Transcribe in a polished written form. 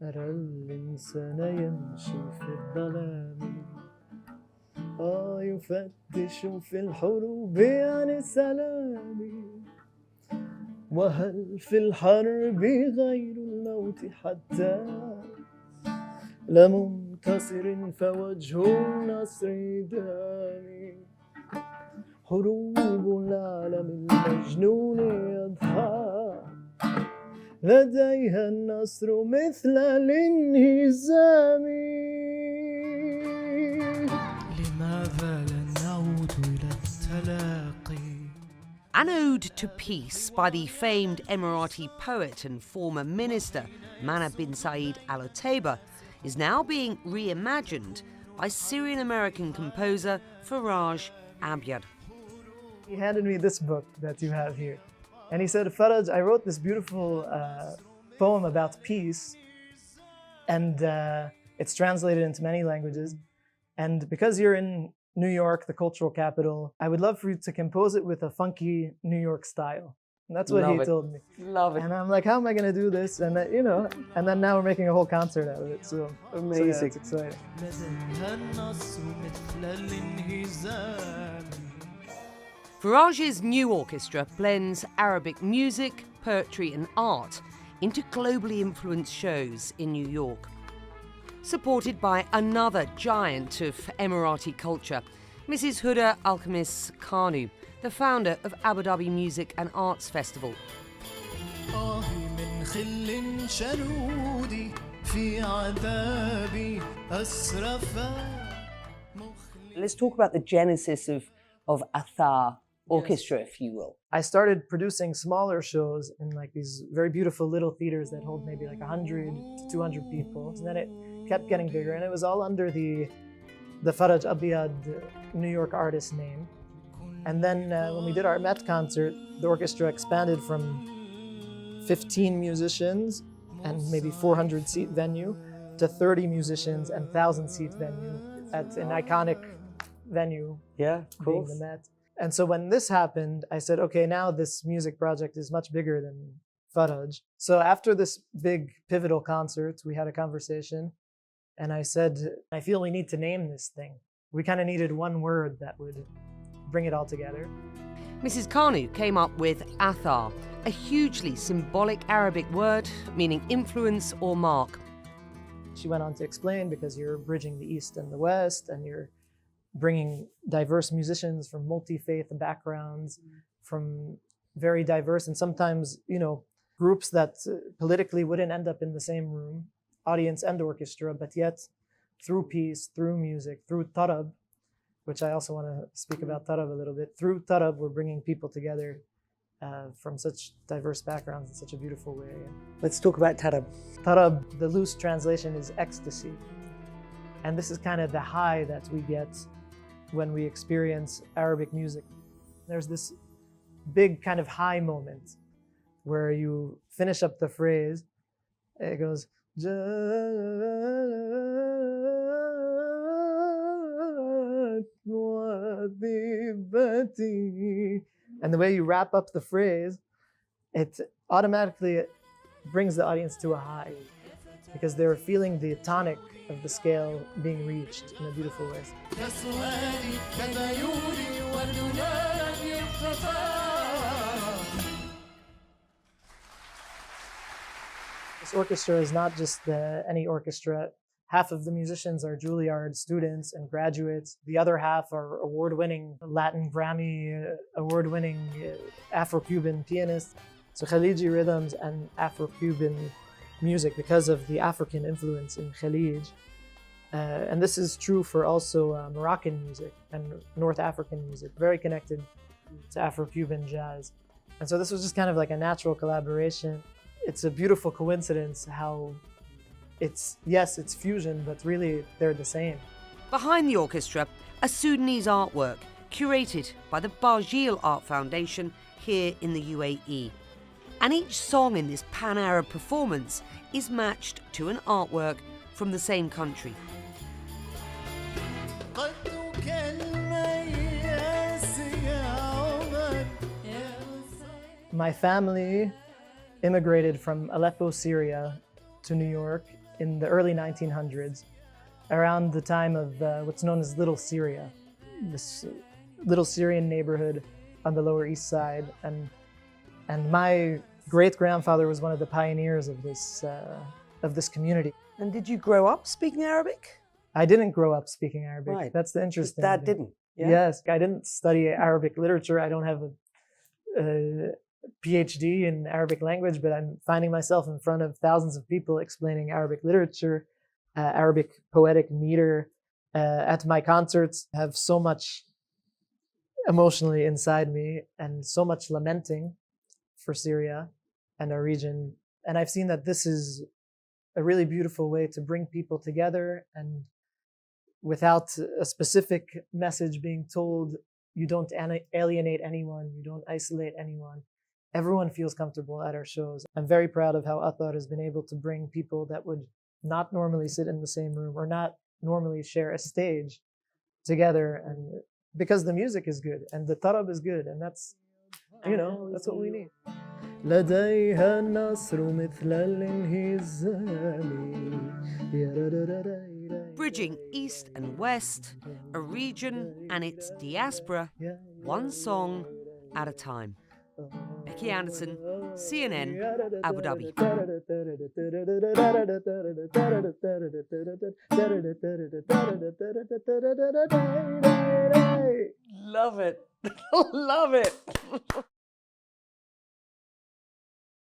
أرى الإنسان يمشي في الظلام يفتش في الحروب عن السلام وهل في الحرب غير الموت حتى لمنتصر فوجه النصر دامي حروب العالم المجنون يضحى لديها النصر مثل الانهزام لماذا لا نعود إلى التلاقي. An Ode to Peace by the famed Emirati poet and former minister Mana bin Said Al Otaiba is now being reimagined by Syrian-American composer Faraj Abyad. He handed me this book that you have here. And he said, Faraj, I wrote this beautiful poem about peace, and it's translated into many languages. And because you're in New York, the cultural capital, I would love for you to compose it with a funky New York style. And that's what he told me. Love it. And I'm like, how am I going to do this? And and then now we're making a whole concert out of it. So amazing. So yeah, it's exciting. Faraj's new orchestra blends Arabic music, poetry and art into globally influenced shows in New York. Supported by another giant of Emirati culture, Mrs. Huda Alchemist Kanu, the founder of Abu Dhabi Music and Arts Festival. Let's talk about the genesis of Athar Orchestra, if you will. I started producing smaller shows in like these very beautiful little theaters that hold maybe like 100 to 200 people. And then it kept getting bigger, and it was all under the Faraj Abyad New York artist name. And then when we did our Met concert, the orchestra expanded from 15 musicians and maybe 400 seat venue to 30 musicians and 1,000 seat venue at an iconic venue. Yeah, of course. Being the Met. And so when this happened, I said, okay, now this music project is much bigger than Faraj. So after this big pivotal concert, we had a conversation, and I said, I feel we need to name this thing. We kind of needed one word that would bring it all together. Mrs. Kanu came up with Athar, a hugely symbolic Arabic word meaning influence or mark. She went on to explain, because you're bridging the East and the West, and you're bringing diverse musicians from multi-faith backgrounds, from very diverse and sometimes, groups that politically wouldn't end up in the same room, audience and orchestra, but yet through peace, through music, through tarab, which I also want to speak about tarab a little bit. Through tarab, we're bringing people together from such diverse backgrounds in such a beautiful way. Let's talk about tarab. Tarab, the loose translation, is ecstasy. And this is kind of the high that we get when we experience Arabic music. There's this big kind of high moment where you finish up the phrase, it goes, and the way you wrap up the phrase, it automatically brings the audience to a high, because they're feeling the tonic of the scale being reached in a beautiful way. This orchestra is not just any orchestra. Half of the musicians are Juilliard students and graduates. The other half are award-winning Latin Grammy, award-winning Afro-Cuban pianists. So Khaliji rhythms and Afro-Cuban music because of the African influence in Khalij. And this is true for also Moroccan music and North African music, very connected to Afro-Cuban jazz. And so this was just kind of like a natural collaboration. It's a beautiful coincidence how it's fusion, but really they're the same. Behind the orchestra, a Sudanese artwork curated by the Barjeel Art Foundation here in the UAE. And each song in this pan-Arab performance is matched to an artwork from the same country. My family immigrated from Aleppo, Syria to New York in the early 1900s, around the time of what's known as Little Syria, this little Syrian neighborhood on the Lower East Side. And my great-grandfather was one of the pioneers of this community. And did you grow up speaking Arabic? I didn't grow up speaking Arabic. Right. That's the interesting Dad thing. didn't. Yeah? Yes, I didn't study Arabic literature. I don't have a PhD in Arabic language, but I'm finding myself in front of thousands of people explaining Arabic literature, Arabic poetic meter. At my concerts, I have so much emotionally inside me and so much lamenting for Syria and our region. And I've seen that this is a really beautiful way to bring people together, and without a specific message being told, you don't alienate anyone, you don't isolate anyone. Everyone feels comfortable at our shows. I'm very proud of how Athar has been able to bring people that would not normally sit in the same room or not normally share a stage together, and because the music is good and the tarab is good, and that's, you know, that's what we need. لديها النصر مثل الانهزام. Bridging East and West, a region and its diaspora, one song at a time. Becky Anderson, CNN, Abu Dhabi. Love it. Love it.